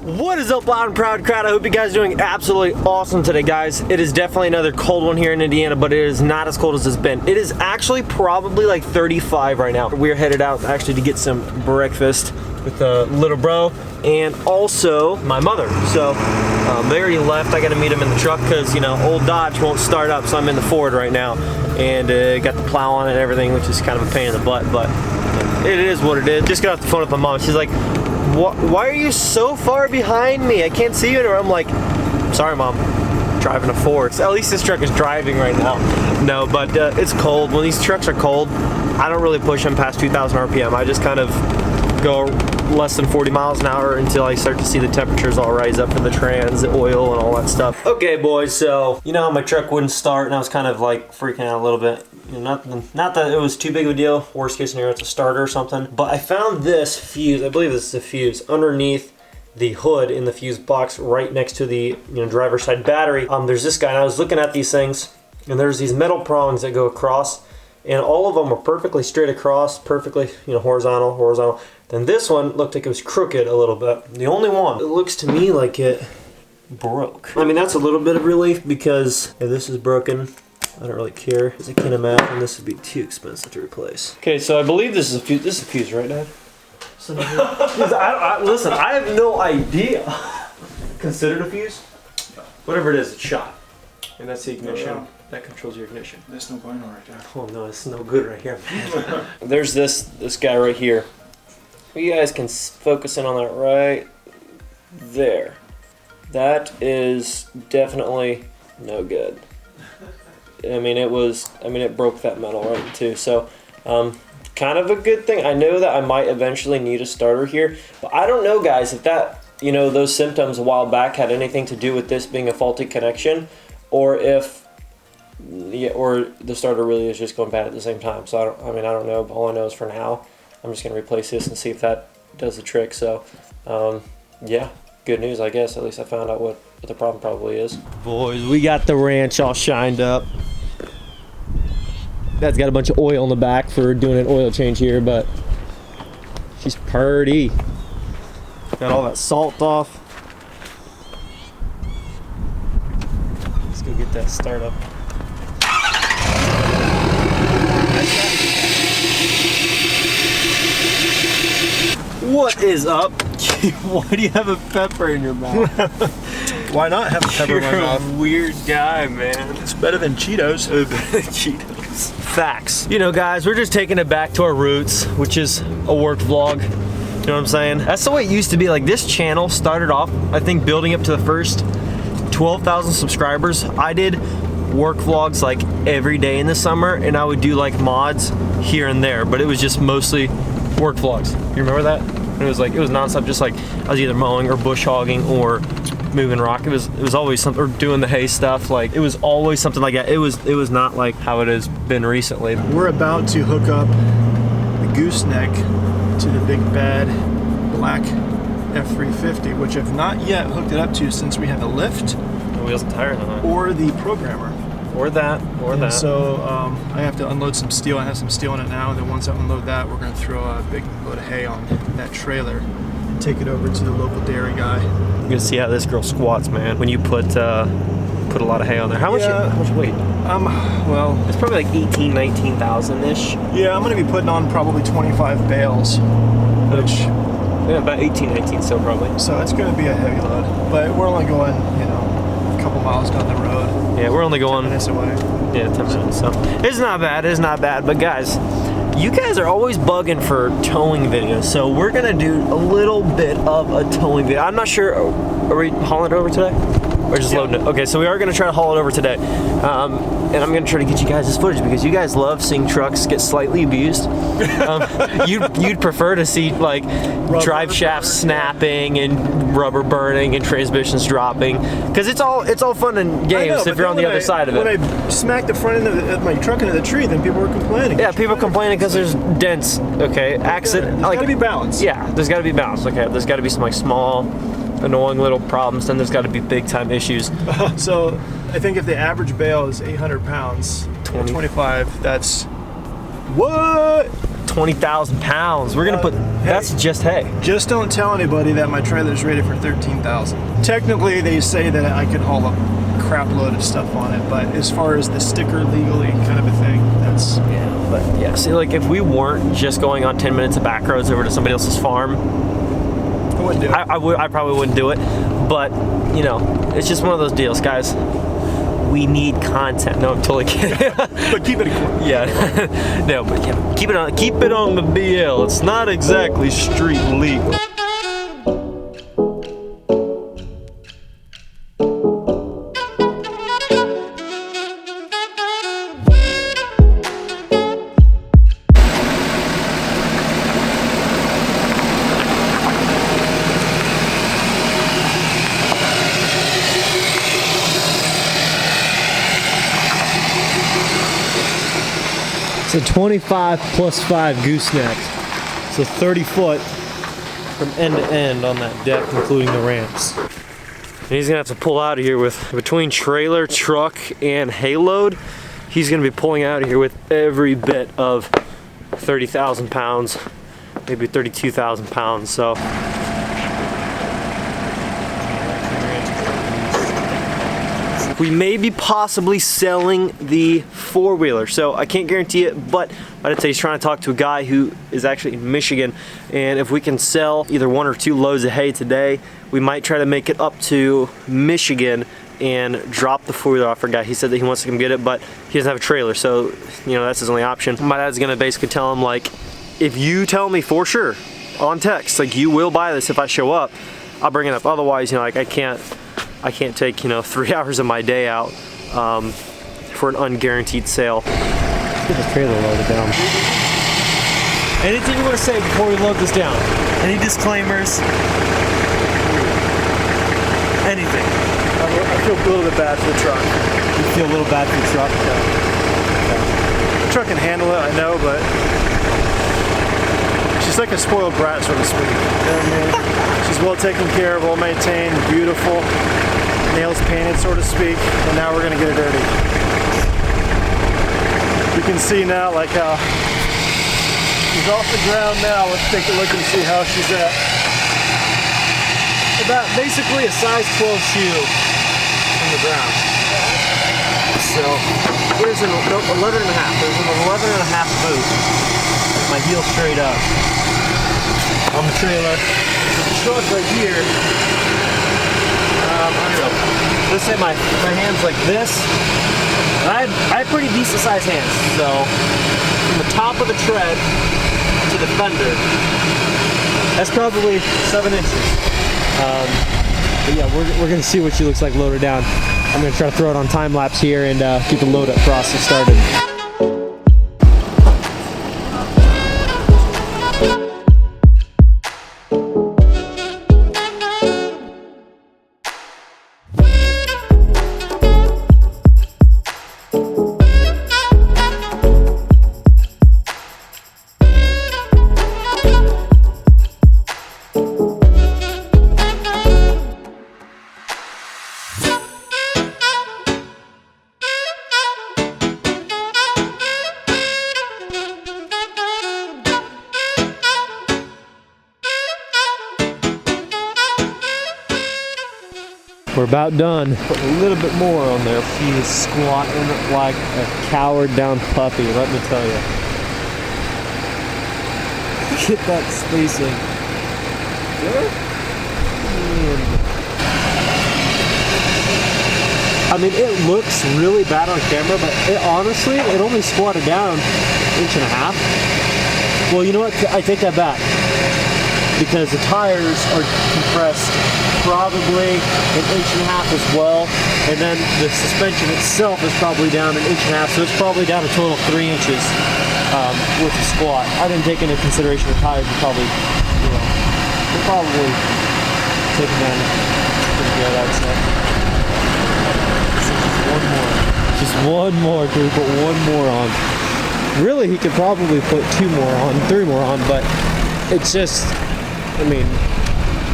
What is up, loud and proud crowd? I hope you guys are doing absolutely awesome today, guys. It is definitely another cold one here in Indiana, but it is not as cold as it's been. It is actually probably like 35 right now. We're headed out actually to get some breakfast with little bro and also my mother. So they already left. I got to meet them in the truck because, you know, old Dodge won't start up, so I'm in the Ford right now and got the plow on it and everything, which is kind of a pain in the butt, but it is what it is. Just got off the phone with my mom. She's like, why are you so far behind me? I can't see you anywhere. I'm like, sorry, Mom. I'm driving a Ford. So at least this truck is driving right now. No, but it's cold. When these trucks are cold, I don't really push them past 2,000 RPM. I just kind of go less than 40 miles an hour until I start to see the temperatures all rise up for the trans, the oil, and all that stuff. Okay, boys, so you know how my truck wouldn't start, and I was kind of like freaking out a little bit. You know, not that it was too big of a deal. Worst case scenario, it's a starter or something. But I found this fuse, I believe this is a fuse, underneath the hood in the fuse box right next to the driver's side battery. There's this guy, and I was looking at these things, and there's these metal prongs that go across, and all of them are perfectly straight across, perfectly horizontal. Then this one looked like it was crooked a little bit. The only one, it looks to me like it broke. I mean, that's a little bit of relief because if this is broken, I don't really care, because I can't imagine this would be too expensive to replace. Okay, so I believe this is a fuse. This is a fuse, right, Dad? Listen, I have no idea. Considered a fuse? Whatever it is, it's shot. And that's the ignition. Oh, yeah. That controls your ignition. There's no bueno right there. Oh no, it's no good right here, man. There's this guy right here. You guys can focus in on that right there. That is definitely no good. I mean, it broke that metal right in two. So, kind of a good thing. I know that I might eventually need a starter here, but I don't know, guys, if that, those symptoms a while back had anything to do with this being a faulty connection, or if, or the starter really is just going bad at the same time. So I don't know. But all I know is for now, I'm just gonna replace this and see if that does the trick. So, yeah, good news, I guess. At least I found out what the problem probably is. Boys, we got the ranch all shined up. That's got a bunch of oil in the back for doing an oil change here, but she's purty. Got all that salt off. Let's go get that start up. What is up? Why do you have a pepper in your mouth? Why not have a pepper in my mouth? You're a weird guy, man. It's better than Cheetos. Cheetos. Facts. Guys, we're just taking it back to our roots, which is a work vlog. You know what I'm saying? That's the way it used to be. Like, this channel started off, I think, building up to the first 12,000 subscribers. I did work vlogs like every day in the summer, and I would do like mods here and there, but it was just mostly work vlogs. You remember that? It was nonstop, just like I was either mowing or bush hogging or moving rock. It was always something, or doing the hay stuff. Like, it was always something like that. It was not like how it has been recently. We're about to hook up the gooseneck to the big bad black F350, which I've not yet hooked it up to since we had the lift, The wheels and tires on it, or the programmer. Or that. So I have to unload some steel. I have some steel in it now, and then once I unload that, we're going to throw a big load of hay on that trailer and take it over to the local dairy guy. You're gonna see how this girl squats, man, when you put a lot of hay on there. How much weight? Well, it's probably like 18, 19,000-ish. Yeah, I'm going to be putting on probably 25 bales, which... Yeah, about 18, 19 still probably. So it's going to be a heavy load, but we're only going, a couple miles down the road. Yeah, we're only going 10 minutes away. Yeah, 10 minutes. So it's not bad. But guys, you guys are always bugging for towing videos, so we're gonna do a little bit of a towing video. I'm not sure. Are we hauling it over today? Or just loading it? Okay, so we are gonna try to haul it over today. And I'm gonna try to get you guys this footage because you guys love seeing trucks get slightly abused. You'd prefer to see like drive shafts snapping and rubber burning and transmissions dropping, because it's all fun and games if you're on the other side of it. When I smacked the front end of my truck into the tree, then people were complaining. Yeah, people complaining because there's dents. Okay, accident. There's gotta be balance. Yeah, there's gotta be balance. Okay, there's gotta be some like small, annoying little problems, then there's got to be big time issues. So I think if the average bale is 800 pounds, 25, that's what? 20,000 pounds. We're gonna put, that's just hay. Just don't tell anybody that my trailer's rated for 13,000. Technically, they say that I could haul a crap load of stuff on it, but as far as the sticker legally kind of a thing, that's... Yeah, but yeah, see, like if we weren't just going on 10 minutes of back roads over to somebody else's farm, I wouldn't do it. I probably wouldn't do it, but you know, it's just one of those deals, guys. We need content. No, I'm totally kidding. But keep it cool. Yeah. No, but yeah, keep it on the DL. It's not exactly street legal. It's a 25 plus 5 gooseneck. So 30 foot from end to end on that deck, including the ramps. And he's gonna have to pull out of here with, between trailer, truck, and hay load, he's gonna be pulling out of here with every bit of 30,000 pounds, maybe 32,000 pounds, so. We may be possibly selling the four-wheeler, so I can't guarantee it, but I'd say he's trying to talk to a guy who is actually in Michigan, and if we can sell either 1 or 2 loads of hay today, we might try to make it up to Michigan and drop the four-wheeler off for a guy. He said that he wants to come get it, but he doesn't have a trailer, so you know that's his only option. My dad's gonna basically tell him, like, if you tell me for sure on text, like, you will buy this if I show up, I'll bring it up. Otherwise, you know, like, I can't take, you know, 3 hours of my day out for an unguaranteed sale. Let's get this trailer loaded down. Anything you want to say before we load this down? Any disclaimers? Anything? I feel a little bit bad for the truck. You feel a little bad for the truck? The truck can handle it, I know, but she's like a spoiled brat, so to speak. You know what I mean? She's well taken care of, well maintained, beautiful, nails painted, so to speak, and now we're gonna get her dirty. You can see now, like how she's off the ground now. Let's take a look and see how she's at. About basically a size 12 shoe from the ground. So here's an 11 and a half. There's an 11 and a half boot. My heel straight up on the trailer. The truck right here, I don't know, let's say my hand's like this. I have pretty decent sized hands, so from the top of the tread to the fender, that's probably 7 inches. But yeah, we're gonna see what she looks like loaded down. I'm gonna try to throw it on time lapse here and get the load up process started. We're about done. Put a little bit more on there. She is squatting like a cowered down puppy, let me tell you. Get that spacing. I mean, it looks really bad on camera, but honestly, it only squatted down 1.5 inches. Well, you know what? I take that back. Because the tires are compressed probably 1.5 inches as well, and then the suspension itself is probably down 1.5 inches, so it's probably down a total of 3 inches with the squat. I didn't take into consideration the tires are probably, you know, they're probably taking down pretty good, I'd say. Just one more. Can we put one more on? Really, he could probably put 2 more on, 3 more on, but it's just, I mean,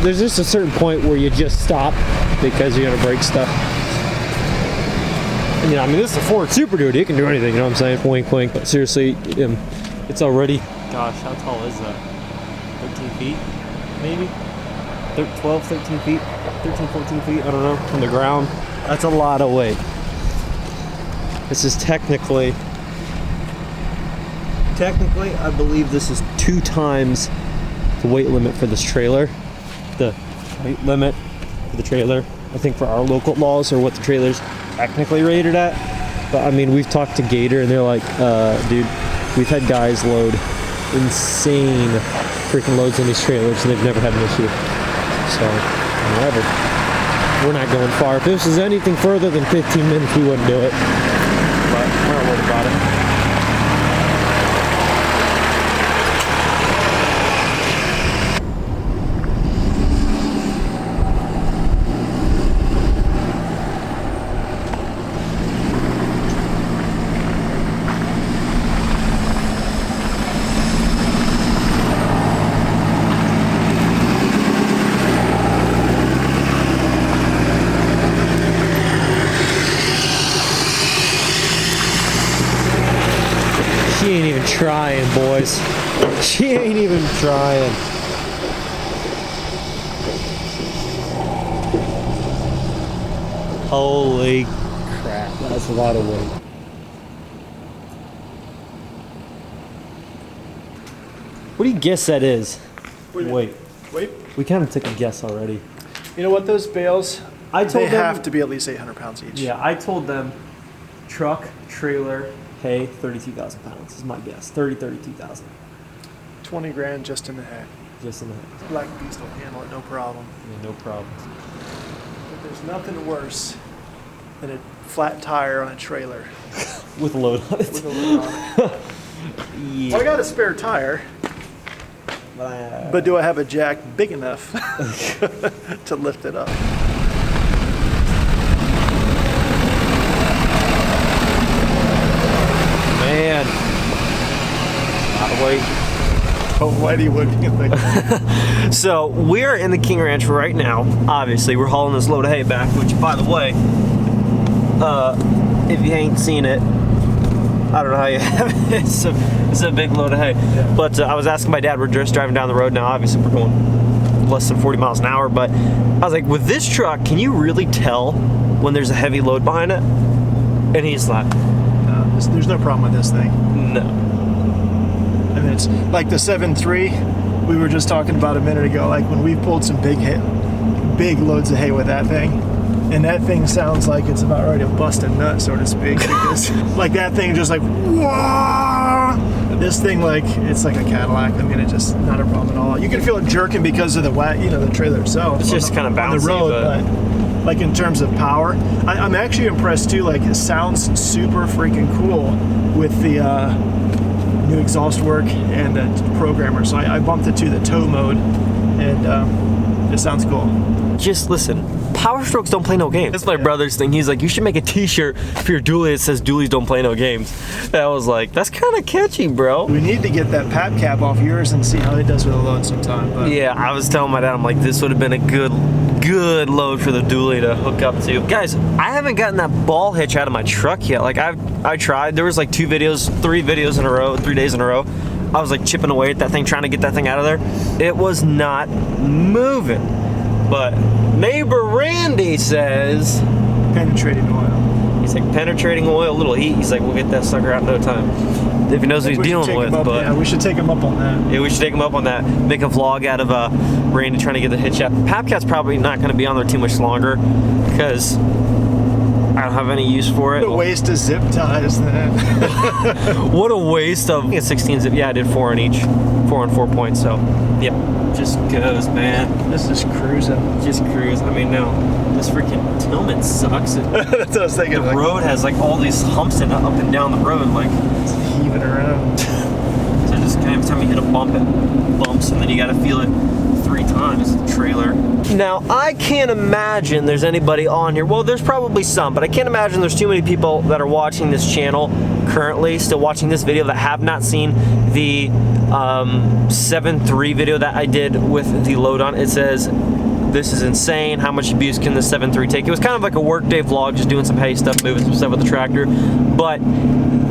there's just a certain point where you just stop because you're gonna break stuff. And, you know, I mean, this is a Ford Super Duty. It can do anything, you know what I'm saying? Wink, wink. But seriously, it's already gosh, how tall is that? 13 feet, maybe? 12, 13 feet, 13, 14 feet, I don't know, from the ground. That's a lot of weight. This is technically, I believe this is 2 times the weight limit for this trailer. The weight limit for the trailer, I think for our local laws, or what the trailer's technically rated at. But I mean, we've talked to Gator and they're like, dude, we've had guys load insane freaking loads on these trailers and they've never had an issue. So, whatever. We're not going far. If this is anything further than 15 minutes, we wouldn't do it. But we're not worried about it. She ain't even trying, boys. She ain't even trying. Holy crap, that's a lot of weight. What do you guess that is? Wait. We kind of took a guess already. You know what, those bales, I told they them, have to be at least 800 pounds each. Yeah, I told them truck, trailer, hay, 32,000 pounds is my guess. 32,000. 20 grand just in the hay. Just in the hay. Black Beast will handle it, no problem. Yeah, no problem. But there's nothing worse than a flat tire on a trailer With a load on it. with a lid on it. Yeah. Well, I got a spare tire, but do I have a jack big enough to lift it up? Man. Not weight. Oh, Whitey would be like, So we're in the KingRanch right now. Obviously, we're hauling this load of hay back, which, by the way, if you ain't seen it, I don't know how you have it. It's a big load of hay. Yeah. But I was asking my dad, we're just driving down the road now. Obviously, we're going less than 40 miles an hour. But I was like, with this truck, can you really tell when there's a heavy load behind it? And he's like, there's no problem with this thing. no. I mean, it's like the 7.3 we were just talking about a minute ago. Like when we pulled some big loads of hay with that thing, and that thing sounds like it's about ready to bust a nut, so to speak. Because like that thing just like, whoa! This thing, like, it's like a Cadillac. I mean, it's just not a problem at all. You can feel it jerking because of the the trailer itself. It's just kind of bouncy, on the road, but like in terms of power, I'm actually impressed too. Like it sounds super freaking cool with the new exhaust work and the programmer. So I bumped it to the tow mode, and it sounds cool. Just listen, Powerstrokes don't play no games. That's my brother's thing. He's like, you should make a t-shirt for your dually that says dualies don't play no games. And I was like, that's kind of catchy, bro. We need to get that pap cap off yours and see how it does with a load sometime. But Yeah, I was telling my dad, I'm like, this would have been a good load for the dually to hook up to. Guys, I haven't gotten that ball hitch out of my truck yet. Like I tried. There was like 3 videos in a row, 3 days in a row. I was like chipping away at that thing, trying to get that thing out of there. It was not moving. But neighbor Randy says, penetrating oil. he's like, penetrating oil, a little heat. He's like, we'll get that sucker out in no time. If he knows what he's dealing with. But yeah, we should take him up on that. yeah, we should take him up on that. Make a vlog out of Randy trying to get the hitch out. Papcat's probably not going to be on there too much longer because I don't have any use for it. What a waste of zip ties then. What a waste of a 16 zip. Yeah, I did 4 on each. 4 on 4 points. So, yeah, just goes, man. This is cruising. Just cruise. I mean, no, this freaking Tillman sucks. That's what I was thinking. The like, road has like all these humps in it up and down the road. Like, it's heaving around. so just every time you hit a bump, it bumps, and then you got to feel it 3 times. The trailer. Now, I can't imagine there's anybody on here. Well, there's probably some, but I can't imagine there's too many people that are watching this channel currently, still watching this video, that have not seen the 7.3 video that I did with the load on. It says, this is insane. How much abuse can the 7.3 take? It was kind of like a workday vlog, just doing some hay stuff, moving some stuff with the tractor. But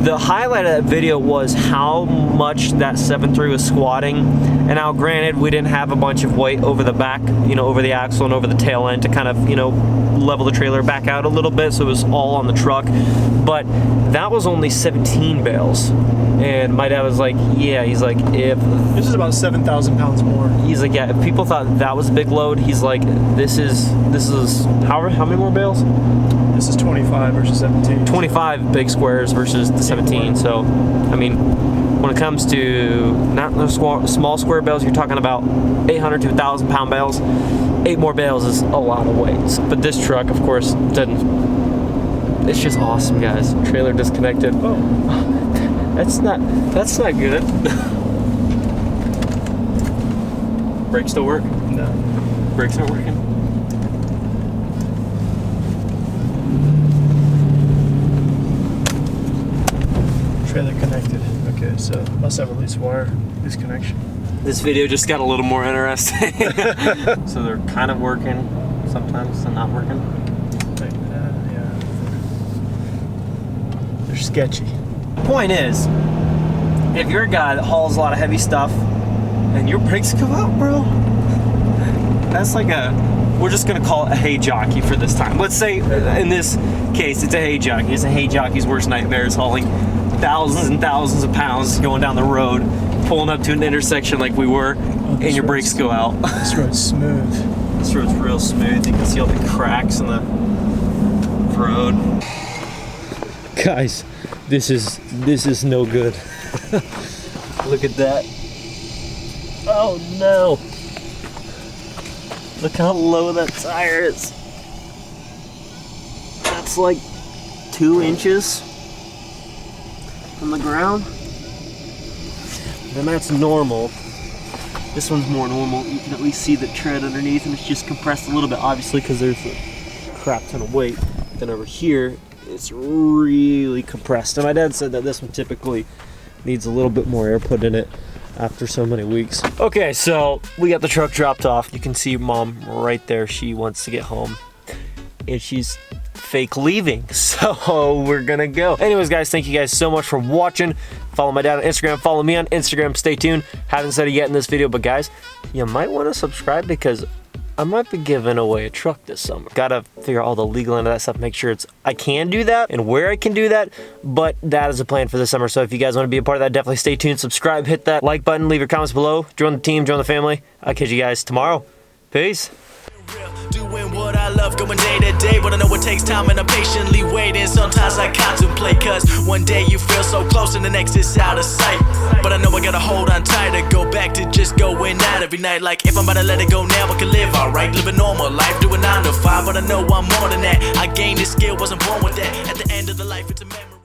The highlight of that video was how much that 7.3 was squatting, and now granted we didn't have a bunch of weight over the back, you know, over the axle and over the tail end to kind of, you know, level the trailer back out a little bit, so it was all on the truck. But that was only 17 bales, and my dad was like, yeah, he's like, if This is about 7,000 pounds more. he's like, yeah, if people thought that was a big load, he's like, this is how many more bales? This is 25 versus 17. 25 big squares versus the 17. So, I mean, when it comes to not the small square bales, you're talking about 800 to 1,000 pound bales. 8 more bales is a lot of weight. But this truck, of course, doesn't. It's just awesome, guys. Trailer disconnected. Oh, That's not good. Brakes still work? no. Brakes aren't working? Trailer connected. Okay, so must have a loose wire, loose connection. This video just got a little more interesting. So they're kind of working, sometimes they're not working. Like that, yeah. They're sketchy. Point is, if you're a guy that hauls a lot of heavy stuff and your brakes go out, bro, that's like we're just gonna call it a hay jockey for this time. Let's say in this case, it's a hay jockey. It's a hay jockey's worst nightmare is hauling thousands and thousands of pounds going down the road, pulling up to an intersection like we were, and your brakes go out. This road's smooth. This road's real smooth. You can see all the cracks in the road. Guys, this is no good. Look at that. Oh no. Look how low that tire is. That's like 2 inches from the ground. And that's normal. This one's more normal. You can at least see the tread underneath, and it's just compressed a little bit, obviously, because there's a crap ton of weight. Then over here, it's really compressed. And my dad said that this one typically needs a little bit more air put in it after so many weeks. Okay, so we got the truck dropped off. You can see Mom right there. She wants to get home, and she's fake leaving, so we're gonna go. Anyways, guys, thank you guys so much for watching. Follow my dad on Instagram, follow me on Instagram. Stay tuned. Haven't said it yet in this video, but guys, you might want to subscribe because I might be giving away a truck this summer. Gotta figure out all the legal end of that stuff, make sure I can do that and where I can do that, but that is a plan for this summer. So if you guys want to be a part of that, definitely stay tuned, subscribe, hit that like button, leave your comments below, join the team, join the family. I'll catch you guys tomorrow. Peace. Doing what I love, going day to day, but I know it takes time and I'm patiently waiting. Sometimes I contemplate, cause one day you feel so close and the next is out of sight. But I know I gotta hold on tight to go back to just going out every night. Like if I'm about to let it go now, I can live alright, live a normal life, doing 9 to 5. But I know I'm more than that. I gained this skill, wasn't born with that. At the end of the life, it's a memory.